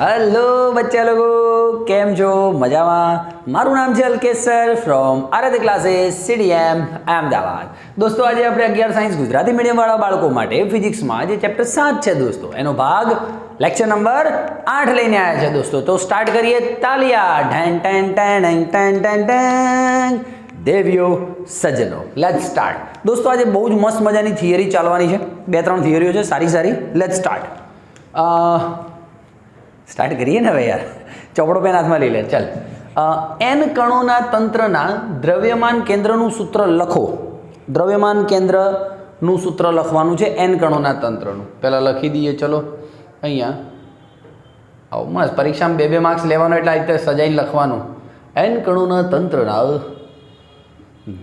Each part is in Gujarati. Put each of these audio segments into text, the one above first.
हेलो बच्चा लोगों, केम छो? मजामा? मारू नाम है अल्केश सर फ्रॉम आराध्य क्लासेस CDM अहमदाबाद। दोस्तों आज આપણે 11 સાયન્સ ગુજરાતી મીડિયમ વાળા બાળકો માટે ફિઝિક્સમાં જે ચેપ્ટર 7 છે દોસ્તો, એનો ભાગ લેક્ચર નંબર 8 લઈને આવ્યા છે દોસ્તો। તો સ્ટાર્ટ કરીએ। તાલિયા ઢેન ટેન ટેન ટેન ટેન ટેન। દેવીઓ સજ્જનો, લેટ્સ સ્ટાર્ટ। દોસ્તો આજે બહુ જ મસ્ત મજાની થિયરી ચાલવાની છે, 2-3 થિયરીઓ છે સારી સારી। Let's start. स्टार्ट करिए ना भाई यार, चौपड़ो पेन हाथ में ली ले। चल एन कणोना तंत्रना द्रव्यमान केंद्रनु सूत्र लखो। द्रव्यमान केंद्रनु सूत्र लखवानुं छे एन कणोना तंत्रनु। पहला लखी दीए। चलो अहींया आओ, मस्त परीक्षा में 2-2 मार्क्स लेवानो एटले आ रीते सजाईने लखवानुं। एन कणोना तंत्रना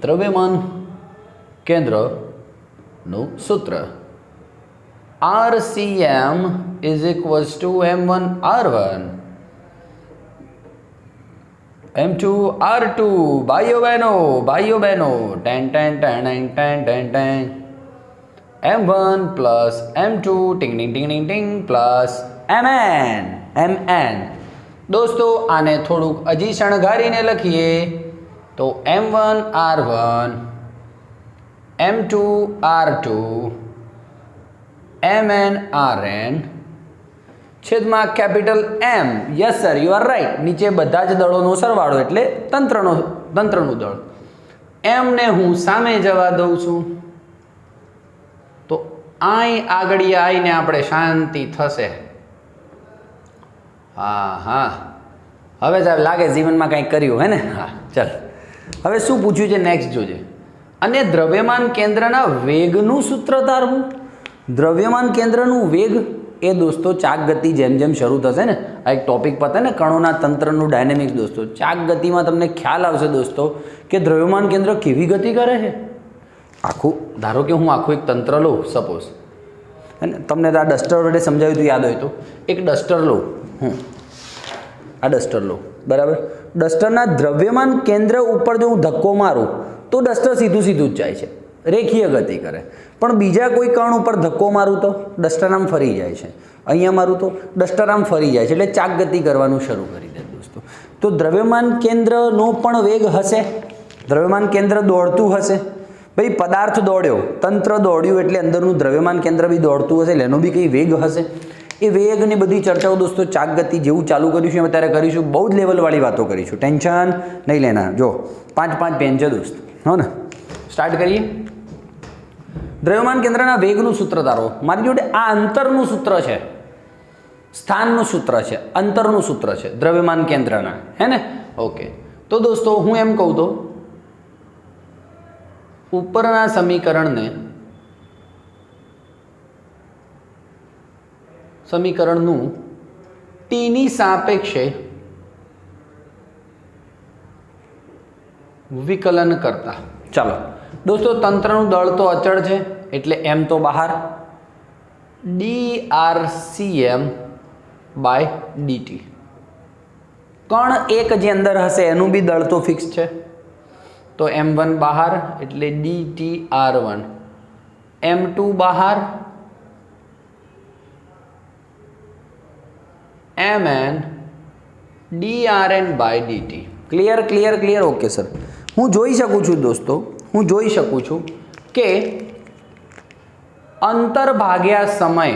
द्रव्यमान केंद्रनु सूत्र RCM is equals to M1 R1 M2 R2। भाइयों बहनों ten ten ten ten ten ten M1 plus M2 टिंग टिंग टिंग टिंग टिंग प्लस MN। दोस्तों आने थोड़ुंक हजी शणगारीने लखीए तो M1 R1 M2 R2 MN RN छेदमा capital M। Yes sir, you are right. नीचे बधा ज दळोनो सरवाळो एटले तंत्रनु दळ। M ने हूँ सामे जवा दઉં છું तो आई आगळी आईने आपणे शांति थशे। हाँ हाँ, हवे साहेब लागे जीवनमां कंईक कर्युं है ने। हाँ चल, हवे शुं पूछ्युं छे नेक्स्ट जोजे। अने द्रव्यमान केंद्रना वेगनुं सूत्र तारवुं। द्रव्यमान केंद्रनु वेग ए दोस्तों चाक गति जेम जेम शुरू थशे ने, आ एक टॉपिक पते ने कणोना तंत्रनु डायनेमिक्स दोस्तों। चाक गति में तमने ख्याल आवशे दोस्तों कि द्रव्यमान केंद्र केवी गति करे है। आखू धारो कि हूँ आखू एक तंत्र लूँ सपोज, है ने। तमने आ डस्टर वडे समझाव्युं तो याद होय तो एक डस्टर लूँ हूँ, आ डस्टर लूँ बराबर। डस्टरना द्रव्यमान केंद्र उपर जो हूँ धक्को मारूँ तो डस्टर सीधું જ જાય છે, रेखीय गति करे। पण बीजा कोई कण पर धक्को मारूँ तो डस्टर आम फरी जाए छे, अहींया मारूँ तो डस्टर आम फरी जाए छे, एटले चाक गति करवानुं शरू करी दे दोस्तों। तो द्रव्यमान केंद्रनो पण वेग हशे, द्रव्यमान केंद्र दौड़तुं हशे। भाई पदार्थ दौड्यो, तंत्र दौड्युं एटले अंदरनुं द्रव्यमान केंद्र बी दौड़तुं हशे, एनो बी कई वेग हशे। ए वेग ने बधी चर्चाओ दोस्तों चाक गति जेवुं चालू करीशुं त्यारे करीशुं। बहु ज लेवलवाળી वातो करीशुं, टेन्शन नहीं लेना। जो 5-5 पेन छे दोस्त, हो ने। स्टार्ट करिए। द्रव्यमान केंद्रना वेगनुं सूत्र धारो। मारी जोडे आ अंतरनुं सूत्र छे, स्थाननुं सूत्र छे, अंतरनुं सूत्र छे द्रव्यमान केंद्रना, है ने। ओके, तो दोस्तों हूँ एम कहूँ तो उपरना समीकरणनुं T नी सापेक्षे विकलन करता। चलो दोस्तों, तंत्रनु दळ तो अचळ छे एटले M तो बहार, drCm/dt। कण एक जे अंदर हशे एनु बी दळ तो फिक्स छे, तो M1 बहार एटले dtr1, M2 बहार mn drn/dt। Clear clear clear. Okay sir, हूँ जोई शकूँ छूँ दोस्तों, हूँ जोई शकूँ छूँ के अंतर भाग्या समय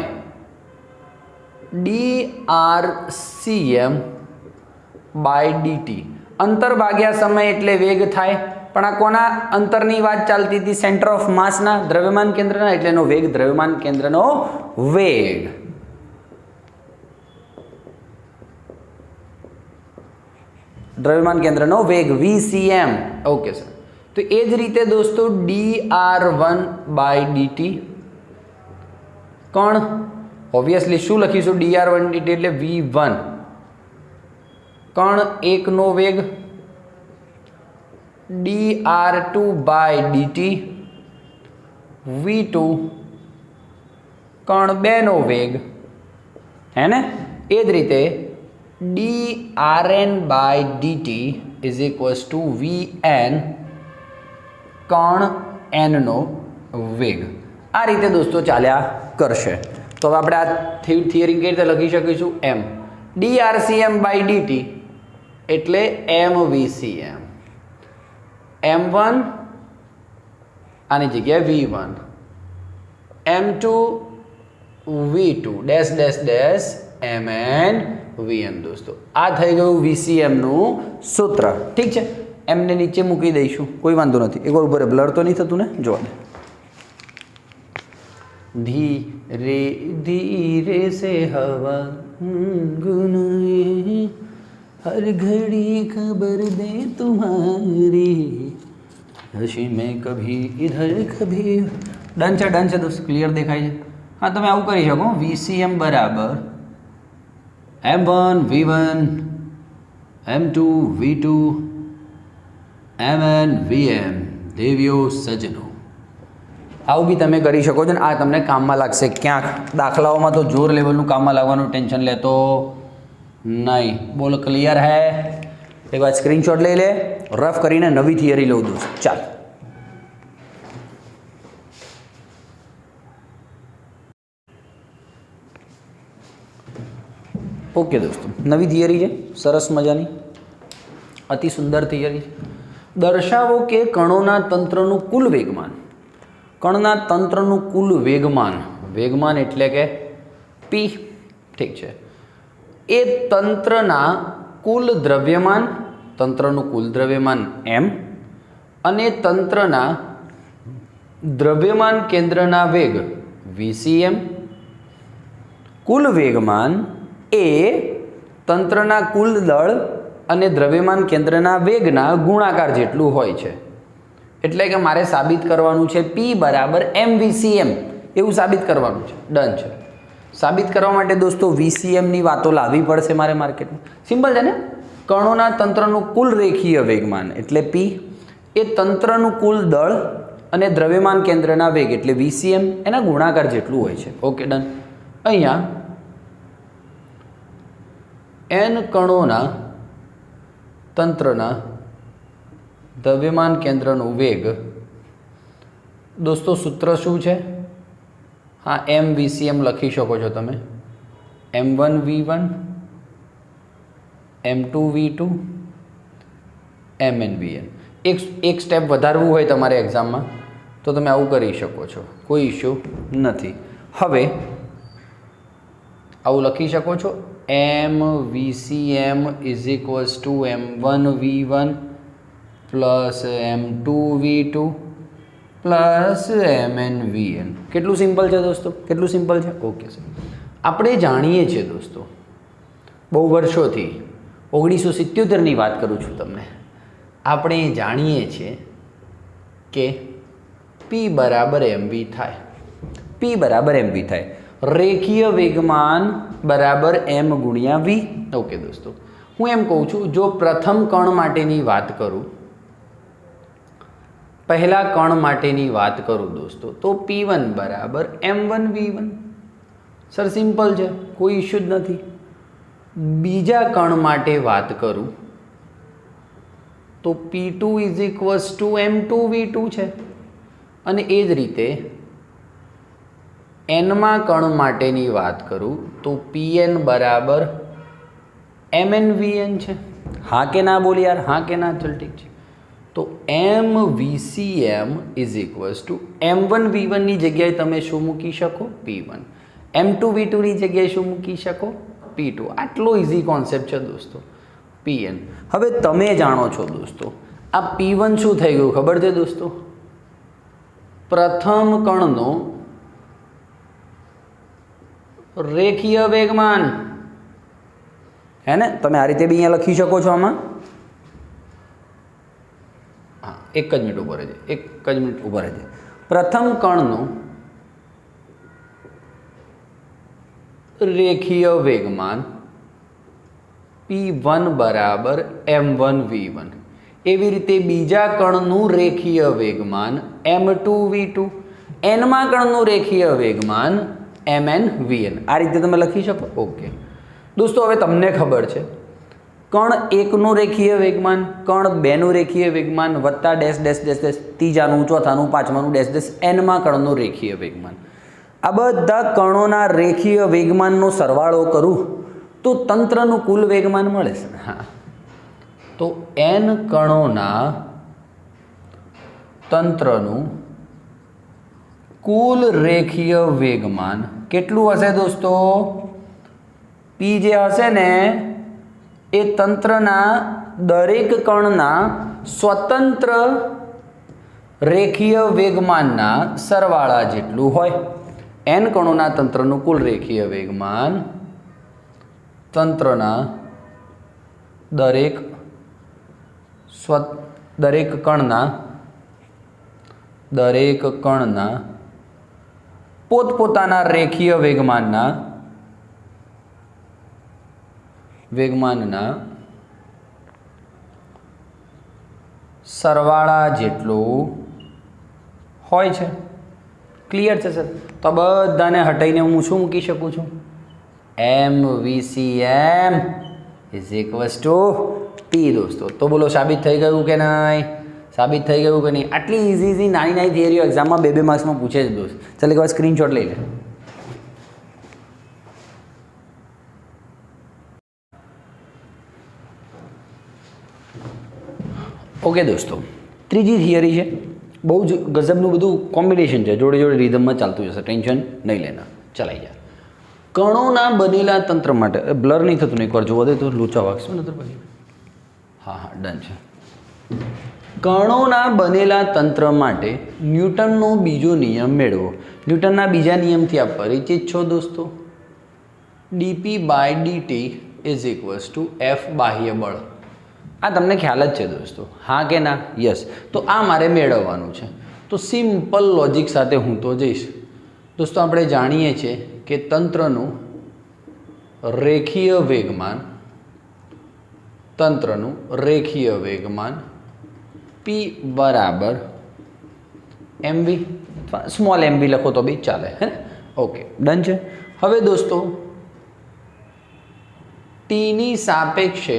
drCm/dt। अंतर भाग्या समय एटले वेग थाय, पण आ कोना अंतरनी वात चालती थी? सेंटर ऑफ मास ना, द्रव्यमान केंद्रना, एटले एनो वेग द्रव्यमान केंद्रनो वेग। द्रव्यमान केंद्रनो वेग VCM। ओके सर, तो ए ज रीते दोस्तों dr1/dt कण ऑब्वियसली शू लखीशुं dr1/dt एटले v1। कण एक नो वेग dr2/dt v2। कण 2 नो वेग, है ने। ए ज रीते drn/dt is equals to vn कण n नो वेग। आ रीते दोस्तों चाल्या करशे। तो अब આપણે આ થિયરી કેવી રીતે લખી શકીશું? એમ dRCM/dt એટલે mVCM. m1 આની જગ્યાએ v1, m2 v2 dash dash dash mn vn. દોસ્તો આ થઈ ગયું VCM નું સૂત્ર. ઠીક છે, એમને નીચે મૂકી દઈશું, કોઈ વાંધો નથી. એકવાર ઉપર બ્લર તો નહીં થતું ને? જોવા દે. धीरे धीरे से हवा गुनगुनाए, हर घड़ी खबर दे तुम्हारी, हंसी में कभी इधर कभी. डन છે દોસ્ત, ક્લિયર દેખાય છે? હા, તમે આવું કરી શકો. VCM બરાબર m1 v1 m2 v2 mn vm. દેવીઓ સજ્જનો, આવું બી તમે કરી શકો છો ને આ તમને કામમાં લાગશે. ક્યાંક દાખલાઓમાં તો જોર લેવલનું કામમાં લાગવાનું ટેન્શન લેતો નહીં. બોલો ક્લિયર હે? એક વાર સ્ક્રીનશોટ લઈ લે, રફ કરીને નવી થિયરી લઉં દોસ્ત. ચાલ, ઓકે દોસ્તો, નવી થિયરી છે, સરસ મજાની, અતિ સુંદર થિયરી છે. દર્શાવો કે કણોના તંત્રનું કુલ વેગમાન. કણના તંત્રનું કુલ વેગમાન, વેગમાન એટલે કે પી. ઠીક છે, એ તંત્રના કુલ દ્રવ્યમાન, તંત્રનું કુલ દ્રવ્યમાન એમ, અને તંત્રના દ્રવ્યમાન કેન્દ્રના વેગ VCM. કુલ વેગમાન એ તંત્રના કુલ દળ અને દ્રવ્યમાન કેન્દ્રના વેગના ગુણાકાર જેટલું હોય છે. એટલે કે મારે સાબિત કરવાનું છે P બરાબર mVCM, એવું સાબિત કરવાનું છે. ડન છે. સાબિત કરવા માટે દોસ્તો VCMની વાતો લાવવી પડશે મારે માર્કેટમાં. સિમ્પલ છે ને? કણોના તંત્રનું કુલ રેખીય વેગમાન એટલે P, એ તંત્રનું કુલ દળ અને દ્રવ્યમાન કેન્દ્રના વેગ એટલે VCM, એના ગુણાકાર જેટલું હોય છે. Okay, done. અહીંયા n કણોના તંત્રના દ્રવ્યમાન કેન્દ્રનું વેગ, દોસ્તો સૂત્ર શું છે? હા, mVCM લખી શકો છો તમે. m1 v1 m2 v2 mn vn. એક સ્ટેપ વધારવું હોય તમારે એક્ઝામમાં તો તમે આવું કરી શકો છો, કોઈ ઇશ્યુ નથી. હવે આવું લખી શકો છો, mVCM is equals to m1 v1 plus m2 v2 plus mn vn. કેટલું સિમ્પલ છે દોસ્તો? કેટલું સિમ્પલ છે? ઓકે સર, આપણે જાણીએ છીએ દોસ્તો, બહુ વર્ષોથી 1977ની વાત કરું છું તમને, આપણે જાણીએ છીએ કે P બરાબર mv થાય. P બરાબર mv થાય. રેખીય વેગમાન બરાબર m ગુણ્યા v. ઓકે દોસ્તો, હું એમ કહું છું, જો પ્રથમ કણ માટેની વાત કરું, પહેલા કણ માટેની વાત કરું દોસ્તો, તો P1 બરાબર m1 v1. સર સિમ્પલ છે, કોઈ ઇશ્યુ જ નથી. બીજા કણ માટે વાત કરું તો P2 is equals to m2 v2 છે. અને એ જ રીતે એનમાં કણ માટેની વાત કરું તો Pn બરાબર mn vn છે. હા કે ના બોલ યાર? હા કે ના? ચલ ઠીક છે. તો mVCM is equals to m1 v1ની જગ્યાએ તમે શું મૂકી શકો? P1. m2 v2ની જગ્યાએ શું મૂકી શકો? P2. આટલો ઇઝી કોન્સેપ્ટ છે દોસ્તો, Pn. હવે તમે જાણો છો દોસ્તો, આ P1 શું થઈ ગયું ખબર છે દોસ્તો? પ્રથમ કણનો રેખીય વેગમાન, હે ને? તમે આ રીતે બી અહીંયા લખી શકો છો આમાં. હા, એક જ મિનિટ ઉભો રહેજે, એક જ મિનિટ ઉભો રહેજે. પ્રથમ કણનો રેખીય વેગમાન P1 બરાબર m1 v1. એવી રીતે બીજા કણનું રેખીય વેગમાન m2 v2. એનમાં કણનું રેખીય વેગમાન mn vn. આ રીતે તમે લખી શકો. ઓકે દોસ્તો, હવે તમને ખબર છે કણ એકનું રેખીય વેગમાન, કણ બેનું રેખીય વેગમાન વત્તા ડેશ ડેશ ડેશ ડેશ ત્રીજાનું, ચોથાનું, પાંચમાનું ડેશ ડેશ એનમાં કણનું રેખીય વેગમાન. આ બધા કણોના રેખીય વેગમાનનો સરવાળો કરું તો તંત્રનું કુલ વેગમાન મળે છે. હા, તો n કણોના તંત્રનું કુલ રેખીય વેગમાન કેટલું હશે દોસ્તો? p જે હશે ને એ તંત્રના દરેક કણના સ્વતંત્ર રેખીય વેગમાનના સરવાળા જેટલું હોય. n કણોના તંત્રનું કુલ રેખીય વેગમાન તંત્રના દરેક કણના પોતપોતાના રેખીય વેગમાનના સરવાળા જેટલું હોય છે. ક્લિયર છે સર? તો બધાને હટાઈને હું શું મૂકી શકું છું? MVCM = P દોસ્તો. તો બોલો સાબિત થઈ ગયું કે નહીં? સાબિત થઈ ગયું કે નહીં? આટલી ઇઝી નાની થિયરીઓ એક્ઝામમાં 2 માર્ક્સમાં પૂછે જ દોસ્ત. ચાલ એક વાર સ્ક્રીનશોટ લઈ લે. ઓકે દોસ્તો, ત્રીજી થિયરી છે. બહુ જ ગજબનું બધું કોમ્બિનેશન છે, જોડે જોડે રિધમમાં ચાલતું જશે, ટેન્શન નહીં લેના. ચલાઈ જાય. કણોના બનેલા તંત્ર માટે બ્લર નહીં થતું ને, એકવાર જોવા દે તો લોચા વાગશે ને તો પછી. હા ડન છે. કણોના બનેલા તંત્ર માટે ન્યૂટનનો બીજો નિયમ મેળવો. ન્યૂટનના બીજા નિયમથી આપ પરિચિત છો દોસ્તો. dp/dt = F બાહ્ય બળ. આ તમને ખ્યાલ જ છે દોસ્તો, હા કે ના? યસ. તો આ મારે મેળવવાનું છે. તો સિમ્પલ લોજિક સાથે હું તો જઈશ દોસ્તો. આપણે જાણીએ છીએ કે તંત્રનું રેખીય વેગમાન P બરાબર mv, સ્મોલ mv લખો તો બી ચાલે, હે ને? ઓકે, ડન છે. હવે દોસ્તો ટીની સાપેક્ષે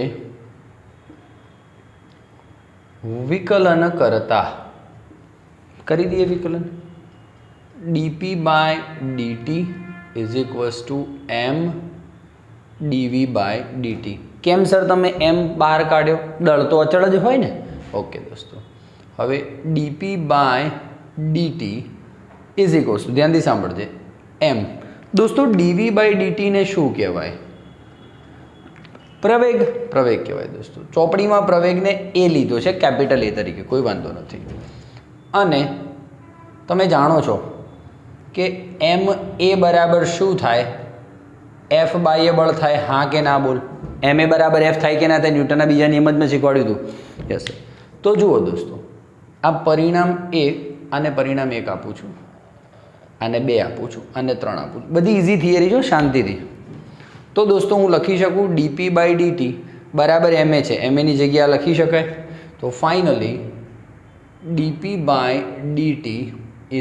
વિકલન કરતા કરી દઈએ વિકલન. dp/dt = m dv/dt. કેમ સર તમે m બહાર કાઢ્યો? દળ તો અચળ જ હોય ને. ઓકે દોસ્તો, હવે dp/dt = ધ્યાનથી સાંભળજે m. દોસ્તો dv/dt ને શું કહેવાય? પ્રવેગ કહેવાય દોસ્તો. ચોપડીમાં પ્રવેગને એ લીધો છે, કેપિટલ A તરીકે, કોઈ વાંધો નથી. અને તમે જાણો છો કે ma બરાબર શું થાય? F બાહ્ય બળ થાય, હા કે ના? બોલ. ma બરાબર F થાય કે ના થાય? ન્યૂટનના બીજા નિયમ જ મેં શીખવાડ્યું હતું. યસ. તો જુઓ દોસ્તો, આ પરિણામ 1, આને પરિણામ 1 આપું છું, આને 2 આપું છું, આને 3 આપું છું. બધી ઇઝી થિયરી જો, શાંતિથી. તો દોસ્તો હું લખી શકું dp/dt બરાબર ma છે, ma ની જગ્યા લખી શકાય. તો ફાઇનલી dp/dt =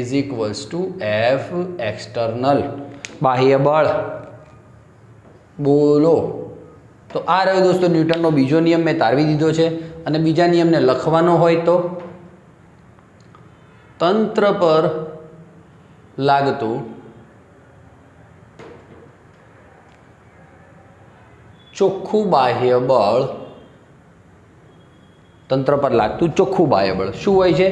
F એક્સટર્નલ બાહ્ય બળ. બોલો. તો આ રહ્યો દોસ્તો ન્યૂટનનો બીજો નિયમ, મેં તારવી દીધો છે. અને બીજા નિયમને લખવાનો હોય તો તંત્ર પર લાગતું ચોખ્ખું બાહ્ય બળ. તંત્ર પર લાગતું ચોખ્ખું બાહ્ય બળ શું હોય છે?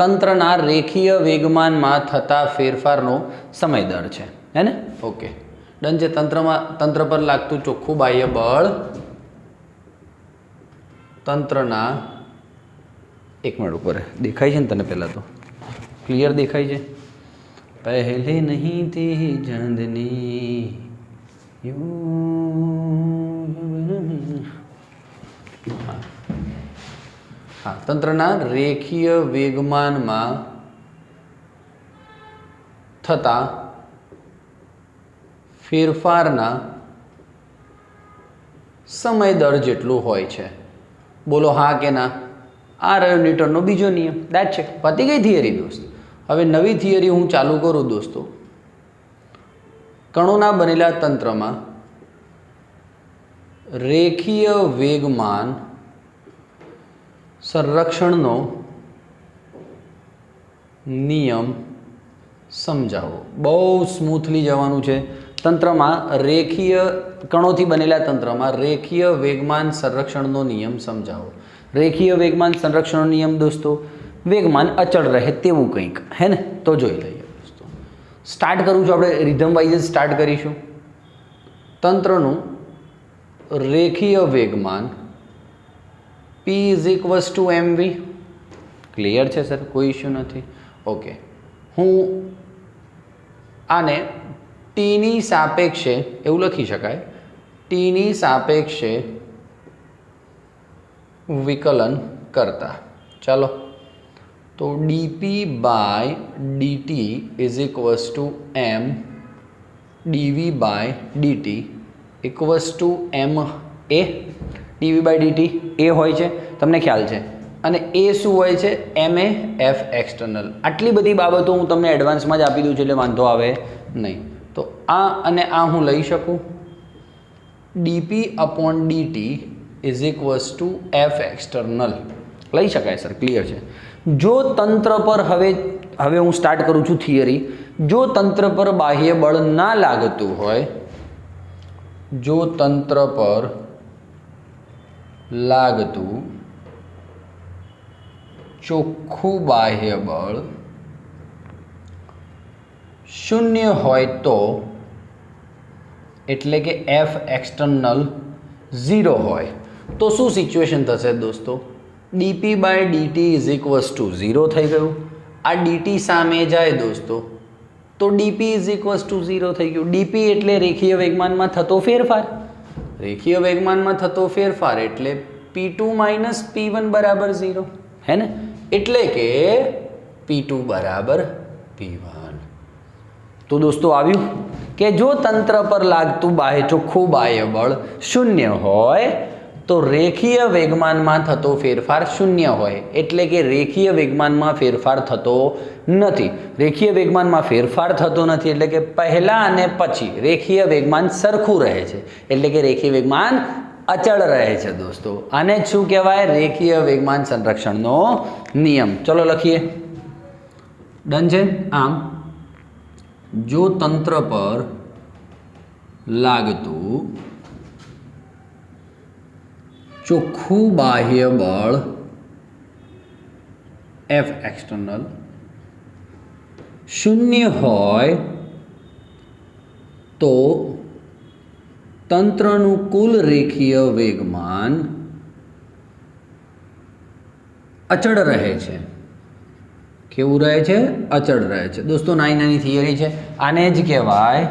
તંત્રના રેખીય વેગમાનમાં થતા ફેરફારનો સમય દર છે, હે ને? ઓકે, ડન છે. તંત્ર પર લાગતું ચોખ્ખું બાહ્ય બળ તંત્રના, એક મિનિટ ઉપર દેખાય છે ને તને? પહેલાં તો ક્લિયર દેખાય છે. પહેલે નહીં તે ચાંદની હા, તંત્રના રેખીય વેગમાનમાં થતા ફેરફારના સમય દર જેટલું હોય છે. બોલો હા કે ના? આ રહ્યો ન્યૂટનનો બીજો નિયમ. દેટ છે, પતી ગઈ થિયરી દોસ્ત. હવે નવી થિયરી હું ચાલુ કરું દોસ્તો. કણોના બનેલા તંત્રમાં રેખીય વેગમાન સંરક્ષણનો નિયમ સમજાવો. બહુ સ્મૂથલી જવાનું છે. તંત્રમાં રેખીય કણોથી બનેલા તંત્રમાં રેખીય વેગમાન સંરક્ષણનો નિયમ સમજાવો. રેખીય વેગમાન સંરક્ષણનો નિયમ દોસ્તો, વેગમાન અચળ રહે તેવું કંઈક, હે ને? તો જોઈ લઈએ દોસ્તો. સ્ટાર્ટ કરું છું, આપણે રિધમ વાઇઝ સ્ટાર્ટ કરીશું. તંત્રનું રેખીય વેગમાન P = mv. ક્લિયર છે સર? કોઈ ઇશ્યુ નથી. ઓકે, હું આને ટીની સાપેક્ષે એવું લખી શકાય, ટીની સાપેક્ષે વિકલન કરતા. ચાલો, તો dp/dt = m dv/dt = ma. dv/dt એ હોય છે, તમને ખ્યાલ છે, અને એ શું હોય છે? ma f external. આટલી બધી બાબતો હું તમને એડવાન્સમાં જ આપી દઉં છું એટલે વાંધો આવે નહીં. તો આ અને આ હું લઈ શકું, dp/dt = f એક્સટર્નલ લઈ શકાય સર. ક્લિયર છે? જો તંત્ર પર હવે હું સ્ટાર્ટ કરું છું થિયરી. જો તંત્ર પર બાહ્ય બળ ના લાગતું હોય, જો તંત્ર પર લાગતું ચોખ્ખું બાહ્ય બળ 0 હોય તો, એટલે કે f એક્સટર્નલ 0 હોય તો શું સિચ્યુએશન થશે દોસ્તો? dp/dt = 0 થઈ ગયું. આ dt સામે જાય દોસ્તો તો dp = 0 થઈ ગયું. dp એટલે રેખીય વેગમાનમાં થતો ફેરફાર. રેખીય વેગમાનમાં થતો ફેરફાર એટલે p2 - p1 = 0, હે ને? એટલે કે p2 = p1. તો દોસ્તો આવ્યું કે જો તંત્ર પર લાગતું ચોખ્ખું બાહ્ય બળ 0 હોય તો રેખીય વેગમાનમાં થતો ફેરફાર 0 હોય, એટલે કે રેખીય વેગમાનમાં ફેરફાર થતો નથી. રેખીય વેગમાનમાં ફેરફાર થતો નથી એટલે કે પહેલાં અને પછી રેખીય વેગમાન સરખું રહે છે, એટલે કે રેખીય વેગમાન અચળ રહે છે દોસ્તો. આને જ શું કહેવાય? રેખીય વેગમાન સંરક્ષણનો નિયમ. ચલો લખીએ. ડન છે? આમ જો તંત્ર પર લાગતું ચોખ્ખું બાહ્ય બળ F એક્સટર્નલ 0 હોય તો તંત્રનું કુલ રેખીય વેગમાન અચળ રહે છે. કેવું રહે છે? અચળ રહે છે. દોસ્તો નાની થિયરી છે. આને જ કહેવાય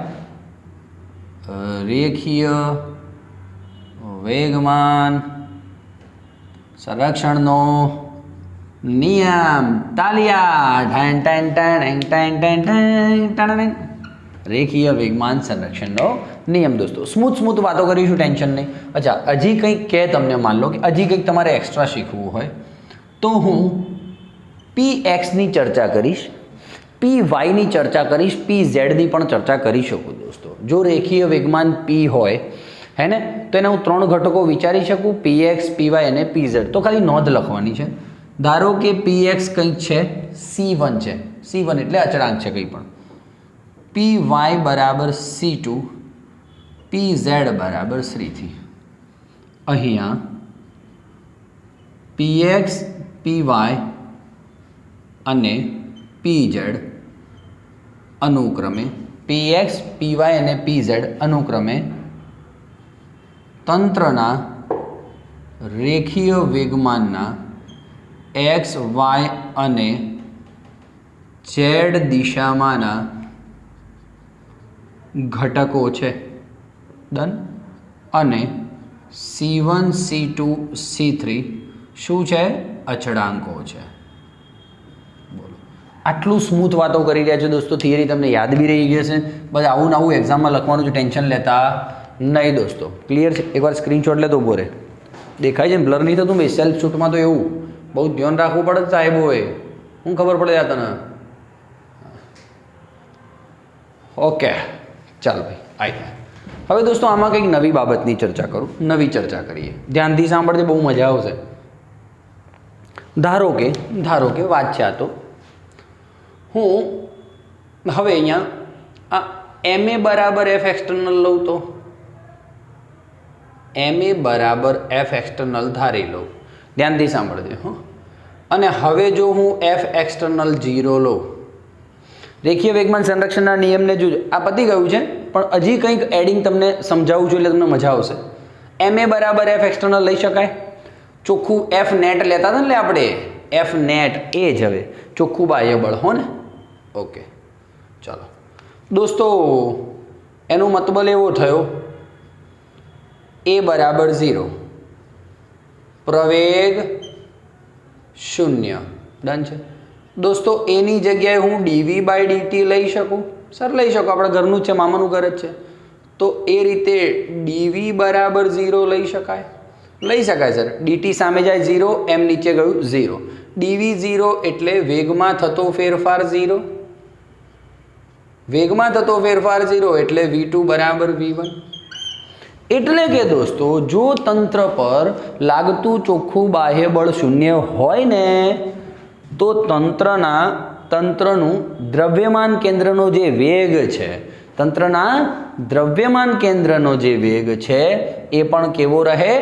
રેખીય વેગમાન સંરક્ષણનો નિયમ. તાલિયા. ઢેન ટેન ટેન ટેન ટેન ટેન. રેખીય વેગમાન સંરક્ષણનો નિયમ દોસ્તો. સ્મૂથ વાતો કરીશું, ટેન્શન નહીં. અચ્છા, હજી કંઈક કે તમને માન લો કે હજી કંઈક તમારે એક્સ્ટ્રા શીખવું હોય તો હું pxની ચર્ચા કરીશ, pyની ચર્ચા કરીશ, pzની પણ ચર્ચા કરી શકું દોસ્તો. જો રેખીય વેગમાન p હોય, હે ને, તો એના હું 3 ઘટકો વિચારી શકું, px, py અને pz. તો ખાલી નોંધ લખવાની છે. ધારો કે px કંઈક છે, c1 છે. c1 એટલે અચળાંક છે કંઈ પણ. py = c2, pz = c3. અહીંયા px, py અને pz અનુક્રમે તંત્રના રેખીય વેગમાનના x, y અને z દિશામાંના ઘટકો છે. ડન. અને c1, c2, c3 શું છે? અચળાંકો છે. બોલો, આટલું સ્મૂથ વાતો કરી રહ્યા છે દોસ્તો. થિયરી તમને યાદ બી રહી ગઈ છે. બસ આવું એક્ઝામમાં લખવાનું છે, ટેન્શન લેતા નહીં દોસ્તો. ક્લિયર છે? એકવાર સ્ક્રીનશોટ લેતો ઉભો રહે. દેખાય છે ને? બ્લર નહીં થતું? ભાઈ સેલ્ફ શૂટમાં તો એવું બહુ ધ્યાન રાખવું પડે સાહેબોએ. શું ખબર પડે યાર તને? ઓકે, ચાલ ભાઈ આવી. હવે દોસ્તો આમાં કંઈક નવી બાબતની ચર્ચા કરું. નવી ચર્ચા કરીએ. ધ્યાનથી સાંભળજે, બહુ મજા આવશે. ધારો કે વાત છે આ તો હું હવે અહીંયા આ ma = f એક્સટર્નલ લઉં તો MA બરાબર F એક્સટર્નલ ધારી લો, ધ્યાનથી સાંભળજો હો. અને હવે જો હું F એક્સટર્નલ 0 લઉં, રેખીય વેગમાન સંરક્ષણના નિયમને જોજો. આ પતી ગયું છે, પણ હજી કંઈક એડિંગ તમને સમજાવું છું એટલે તમને મજા આવશે. MA બરાબર F એક્સટર્નલ લઈ શકાય, ચોખ્ખું F નેટ લેતા હતા ને આપણે, F નેટ એ જ હવે ચોખ્ખું બાહ્ય બળ હો ને. ઓકે ચાલો દોસ્તો, એનો મતલબ એવો થયો A બરાબર 0, પ્રવેગ 0. ડન છે દોસ્તો. એની જગ્યાએ હું dv/dt લઈ શકું? સર લઈ શકો, આપણે ઘરનું જ છે, મામાનું ઘર જ છે. તો એ રીતે dv બરાબર 0 લઈ શકાય? લઈ શકાય સર. dt સામે જાય 0, m નીચે ગયું 0. dv 0 એટલે વેગમાં થતો ફેરફાર 0, વેગમાં થતો ફેરફાર 0 એટલે v2 બરાબર v1. એટલે કે દોસ્તો, જો તંત્ર પર લાગતું ચોખ્ખું બાહ્ય બળ 0 હોય ને, તો તંત્રનું દ્રવ્યમાન કેન્દ્રનો જે વેગ છે, તંત્રના દ્રવ્યમાન કેન્દ્રનો જે વેગ છે એ પણ કેવો રહે?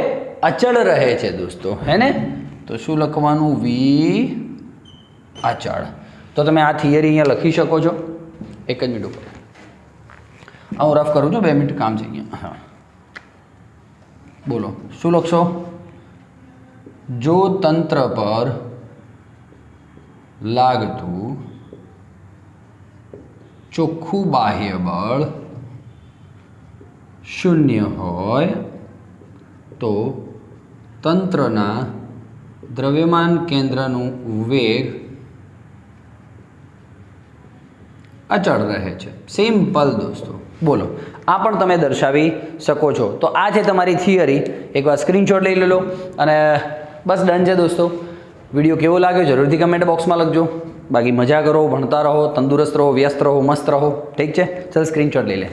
અચળ રહે છે દોસ્તો, હે ને. તો શું લખવાનું? v અચળ. તો તમે આ થિયરી અહીંયા લખી શકો છો. એક જ મિનિટ ઉપર હું રફ કરું છું, 2 મિનિટ કામ છે અહીંયા. હા બોલો, શું લખશો? જો તંત્ર પર લાગતું ચોખ્ખું બાહ્ય બળ 0 હોય તો તંત્રના દ્રવ્યમાન કેન્દ્રનું વેગ અચળ રહે છે. સિમ્પલ દોસ્તો. બોલો, આ પણ તમે દર્શાવી શકો છો. તો આ છે તમારી થિયરી. એકવાર સ્ક્રીનશોટ લઈ લો અને બસ ડન છે દોસ્તો. વિડીયો કેવો લાગ્યો જરૂરથી કમેન્ટ બોક્સમાં લખજો. બાકી મજા કરો, ભણતા રહો, તંદુરસ્ત રહો, વ્યસ્ત રહો, મસ્ત રહો. ઠીક છે, ચાલ સ્ક્રીનશોટ લઈ લે.